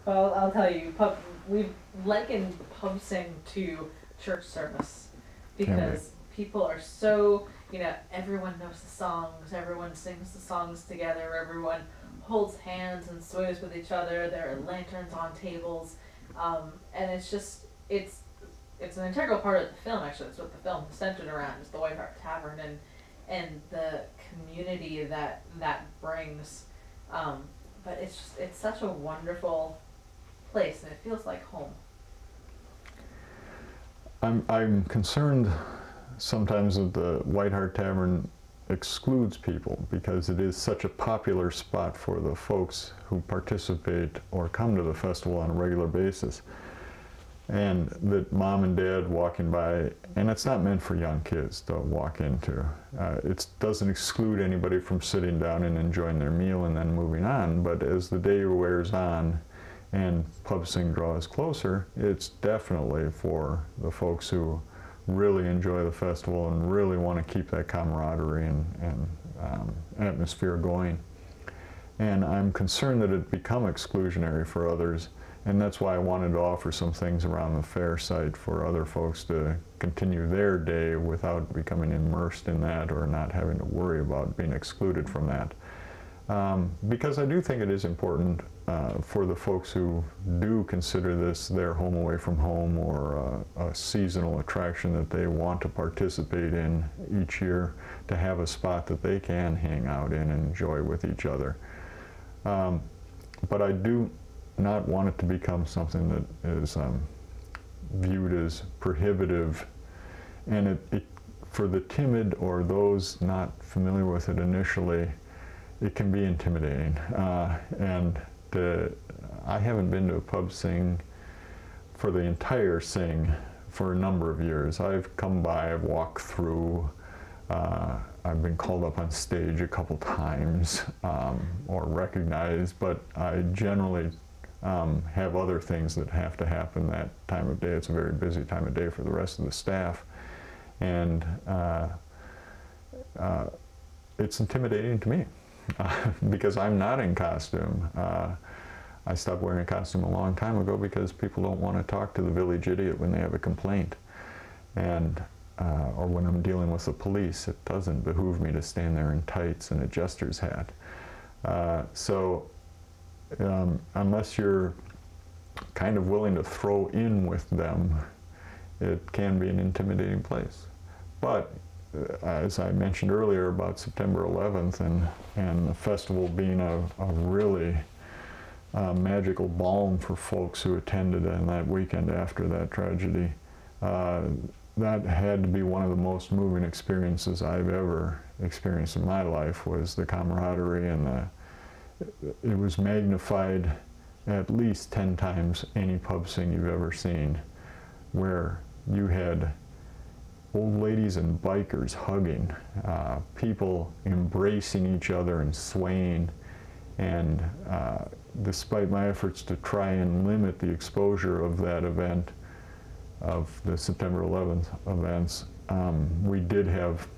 Well, I'll tell you, we've likened pub sing to church service because people are so, everyone knows the songs, everyone sings the songs together, everyone holds hands and sways with each other, there are lanterns on tables, and it's an integral part of the film, actually. It's what the film is centered around, is the White Hart Tavern and the community that brings. But it's such a wonderful place, and it feels like home. I'm concerned sometimes that the White Hart Tavern excludes people because it is such a popular spot for the folks who participate or come to the festival on a regular basis. And that mom and dad walking by, and it's not meant for young kids to walk into. It doesn't exclude anybody from sitting down and enjoying their meal and then moving on, but as the day wears on and pub sing draws closer, it's definitely for the folks who really enjoy the festival and really want to keep that camaraderie and atmosphere going. And I'm concerned that it become exclusionary for others, and that's why I wanted to offer some things around the fair site for other folks to continue their day without becoming immersed in that or not having to worry about being excluded from that. Because I do think it is important for the folks who do consider this their home away from home or a seasonal attraction that they want to participate in each year to have a spot that they can hang out in and enjoy with each other. But I do not want it to become something that is viewed as prohibitive, and for the timid or those not familiar with it initially, it can be intimidating. I haven't been to a pub sing for the entire sing for a number of years. I've come by, I've walked through, I've been called up on stage a couple times or recognized, but I generally have other things that have to happen that time of day. It's a very busy time of day for the rest of the staff, and it's intimidating to me because I'm not in costume. I stopped wearing a costume a long time ago because people don't want to talk to the village idiot when they have a complaint, and or when I'm dealing with the police. It doesn't behoove me to stand there in tights and a jester's hat. Unless you're kind of willing to throw in with them, it can be an intimidating place. But as I mentioned earlier about September 11th and the festival being a really magical balm for folks who attended on that weekend after that tragedy, that had to be one of the most moving experiences I've ever experienced in my life, was the camaraderie, and it was magnified at least 10 times any pub sing you've ever seen, where you had old ladies and bikers hugging, people embracing each other and swaying, and despite my efforts to try and limit the exposure of that event, of the September 11th events, we did have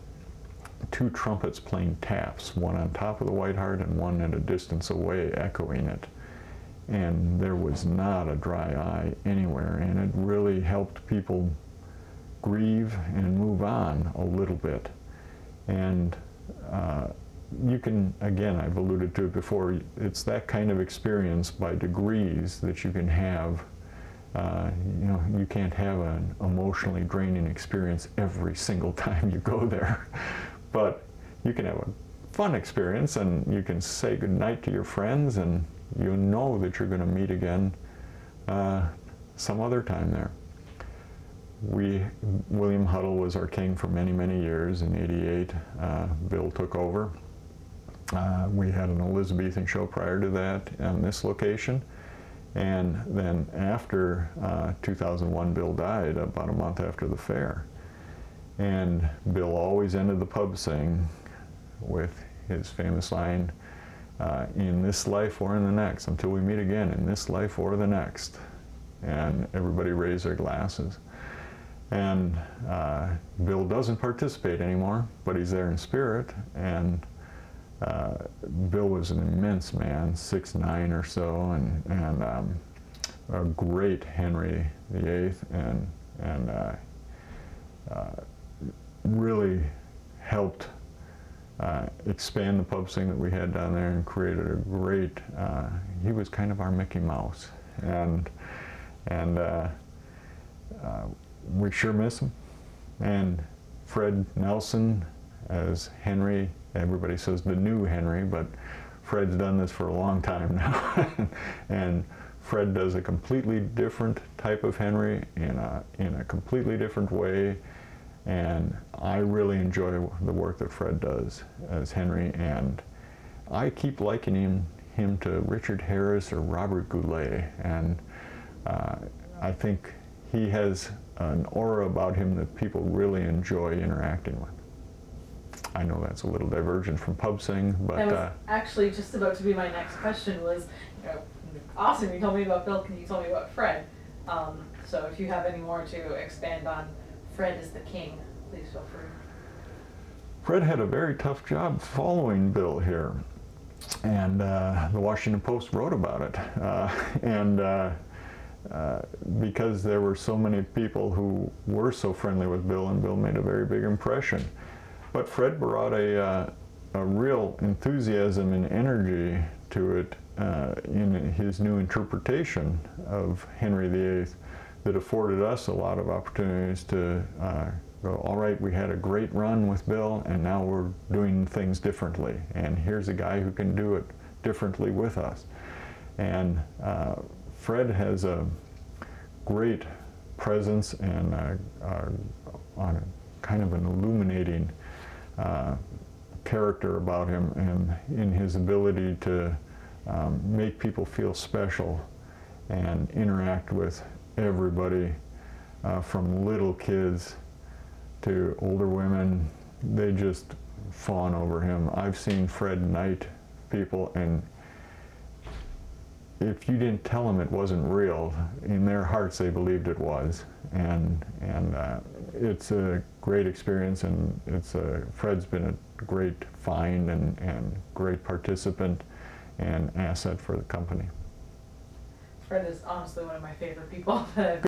2 trumpets playing taps, one on top of the White Hart and one at a distance away echoing it. And there was not a dry eye anywhere, and it really helped people grieve and move on a little bit. And you can, again, I've alluded to it before, it's that kind of experience by degrees that you can have. You can't have an emotionally draining experience every single time you go there. But you can have a fun experience, and you can say goodnight to your friends, and you know that you're going to meet again some other time there. William Huddle was our king for many, many years. In '88, Bill took over. We had an Elizabethan show prior to that on this location. And then after 2001, Bill died about a month after the fair. And Bill always ended the pub sing with his famous line, in this life or in the next, until we meet again, in this life or the next. And everybody raised their glasses. And Bill doesn't participate anymore, but he's there in spirit. And Bill was an immense man, 6'9" or so, and a great Henry VIII and really helped expand the pub scene that we had down there and created a great, he was kind of our Mickey Mouse. And we sure miss him. And Fred Nelson as Henry, everybody says the new Henry, but Fred's done this for a long time now. And Fred does a completely different type of Henry in a completely different way. And I really enjoy the work that Fred does as Henry, and I keep likening him to Richard Harris or Robert Goulet, and I think he has an aura about him that people really enjoy interacting with. I know that's a little divergent from pub sing, but that was actually just about to be my next question. Was, you know, awesome, you told me about Bill, can you tell me about Fred? So if you have any more to expand on Fred is the king, please feel free. Fred had a very tough job following Bill here, and the Washington Post wrote about it. Because there were so many people who were so friendly with Bill, and Bill made a very big impression. But Fred brought a real enthusiasm and energy to it in his new interpretation of Henry VIII that afforded us a lot of opportunities to go, all right, we had a great run with Bill, and now we're doing things differently, and here's a guy who can do it differently with us. And Fred has a great presence and on kind of an illuminating character about him, and in his ability to make people feel special and interact with everybody, from little kids to older women. They just fawn over him. I've seen Fred knight people, and if you didn't tell them it wasn't real, in their hearts they believed it was. And it's a great experience, and Fred's been a great find and great participant and asset for the company. Fred is honestly one of my favorite people that I've